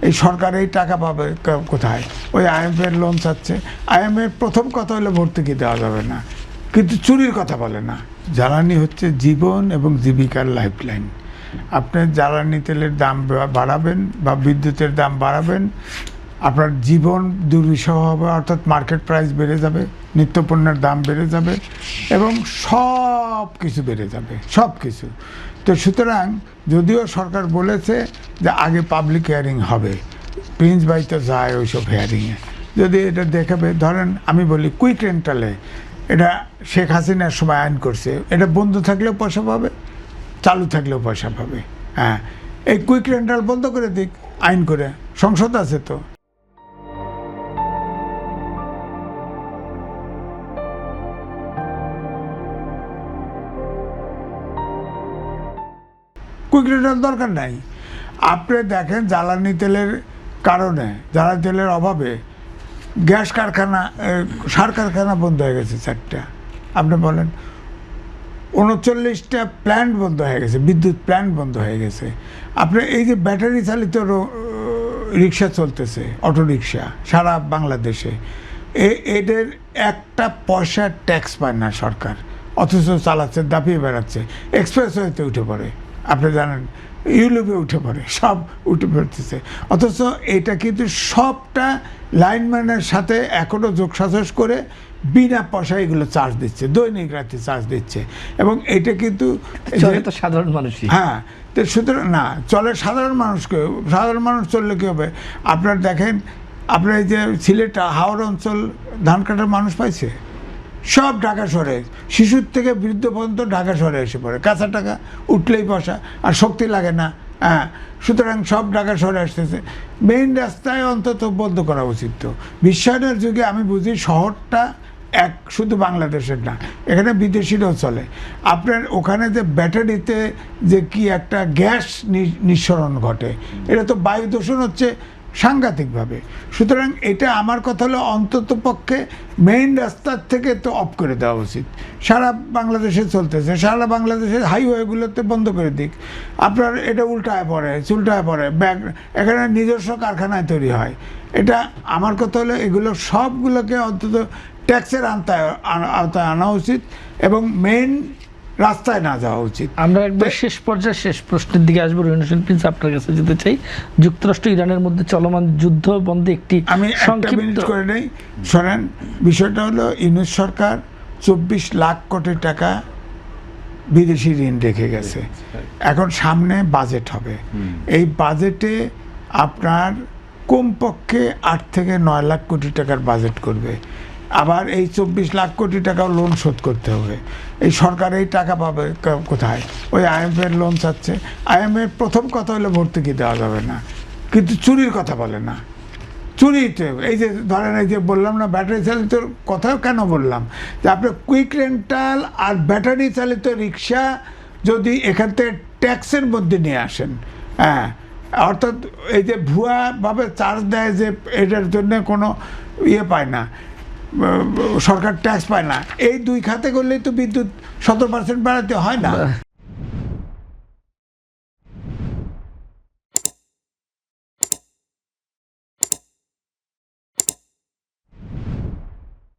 এই সরকার এই টাকা পাবে কোথায়? ওই IMF-এর লোন চাচ্ছে। IMF প্রথম কথা হলো ভর্তুকি দেওয়া যাবে না, কিন্তু চুরির কথা বলে না। জ্বালানি হচ্ছে জীবন এবং জীবিকার লাইফলাইন। আপনি জ্বালানি তেলের দাম বাড়াবেন বা বিদ্যুতের দাম বাড়াবেন, আপনার জীবন দুর্বিষহ হবে, অর্থাৎ মার্কেট প্রাইস বেড়ে যাবে, নিত্যপণ্যের দাম বেড়ে যাবে এবং সব কিছু বেড়ে যাবে, সব কিছু। তো সুতরাং যদিও সরকার বলেছে যে আগে পাবলিক হিয়ারিং হবে, প্রিন্স ভাই তো যায় ওইসব হিয়ারিংয়ে, যদি এটা দেখাবে, ধরেন আমি বলি কুইক রেন্টালে, এটা শেখ হাসিনার সময় আইন করছে, এটা বন্ধ থাকলেও পয়সা পাবে, চালু থাকলেও পয়সা পাবে। হ্যাঁ, এই কুইক রেন্টাল বন্ধ করে দিক আইন করে, সংসদ আছে তো। কুইক রেন্টাল দরকার নাই। আপনি দেখেন জ্বালানি তেলের কারণে, জ্বালানি তেলের অভাবে গ্যাস কারখানা, সার কারখানা বন্ধ হয়ে গেছে 4টা। আপনি বলেন 39টা প্ল্যান্ট বন্ধ হয়ে গেছে, বিদ্যুৎ প্ল্যান্ট বন্ধ হয়ে গেছে। আপনার এই যে ব্যাটারি চালিত রিক্সা চলতেছে, অটো রিক্সা সারা বাংলাদেশে, এদের একটা পয়সা ট্যাক্স পায় না সরকার, অথচ চালাচ্ছে, দাপিয়ে বেড়াচ্ছে, এক্সপ্রেসওয়েতে উঠে পড়ে, আপনি জানেন, ইউরোপে উঠে পড়ে, সব উঠে পড়তেছে। অথচ এটা কিন্তু সবটা লাইনম্যানের সাথে এখনও যোগসাজশ করে বিনা পয়সায় এগুলো চার্জ দিচ্ছে, দৈনিক রাতে চার্জ দিচ্ছে। এবং এটা কিন্তু সাধারণ মানুষই, হ্যাঁ, তো সুতরাং না চলে সাধারণ মানুষকে, সাধারণ মানুষ চললে কী হবে? আপনার দেখেন, আপনার এই যে সিলেট হাওড় অঞ্চল ধান কাটার মানুষ পাইছে, সব ঢাকা শহরে, শিশুর থেকে বৃদ্ধ পর্যন্ত ঢাকা শহরে এসে পড়ে, কাঁচা টাকা উঠলেই পয়সা, আর শক্তি লাগে না। হ্যাঁ, সুতরাং সব ঢাকা শহরে আসতেছে। মেইন রাস্তায় অন্তত বন্ধ করা উচিত। তো বিশ্বায়নের যুগে আমি বুঝি শহরটা এক শুধু বাংলাদেশের না, এখানে বিদেশিরাও চলে। আপনার ওখানে যে ব্যাটারিতে যে কি একটা গ্যাস নিঃসরণ ঘটে, এটা তো বায়ু দূষণ হচ্ছে সাংঘাতিকভাবে। সুতরাং এটা আমার কথা হলো অন্তত পক্ষে মেইন রাস্তার থেকে তো অফ করে দেওয়া উচিত। সারা বাংলাদেশে চলতেছে, সারা বাংলাদেশের হাইওয়েগুলোতে বন্ধ করে দিক। আপনার এটা উল্টায় পড়ে, চুলটায় পড়ে, এখানে নিজস্ব কারখানায় তৈরি হয়। এটা আমার কথা হলো এগুলো সবগুলোকে অন্তত ট্যাক্সের আওতায় আনা উচিত এবং মেইন রাস্তায় না যাওয়া উচিত। আমরা একবার শেষ পর্যায়ে শেষ প্রশ্নের দিকে আসবো। রহিম হোসেন প্রিন্স, আপনার কাছে যেতে চাই, যুক্তরাষ্ট্র ইরানের মধ্যে চলমান যুদ্ধ বন্ধে একটি আমি একটা মিনিট করে নেই, শোনেন। বিষয়টা হলো ইউনূস সরকার 24 লাখ কোটি টাকা বিদেশি ঋণ রেখে গেছে। এখন সামনে বাজেট হবে, এই বাজেটে আপনার কমপক্ষে 8 থেকে 9 লাখ কোটি টাকার বাজেট করবে। আবার এই 24 লাখ কোটি টাকাও লোন শোধ করতে হবে। এই সরকার এই টাকা পাবে কোথায়? ওই IMF-এর লোন চাচ্ছে। IMF প্রথম কথা হলো ভর্তুকি দেওয়া যাবে না, কিন্তু চুরির কথা বলে না। চুরিতে এই যে ধরেন, এই যে বললাম না ব্যাটারি চালিত কথাও কেন বললাম, যে আপনি কুইক রেন্টাল আর ব্যাটারি চালিত রিক্সা যদি এখান থেকে ট্যাক্সের মধ্যে নিয়ে আসেন, হ্যাঁ, অর্থাৎ এই যে ভুয়াভাবে চার্জ দেয়, যে এটার জন্য কোনো ইয়ে পায় না, সরকার ট্যাক্স পায় না, এই 2 খাতে করলেই তো বিদ্যুৎ 17% বাড়াতে হয় না।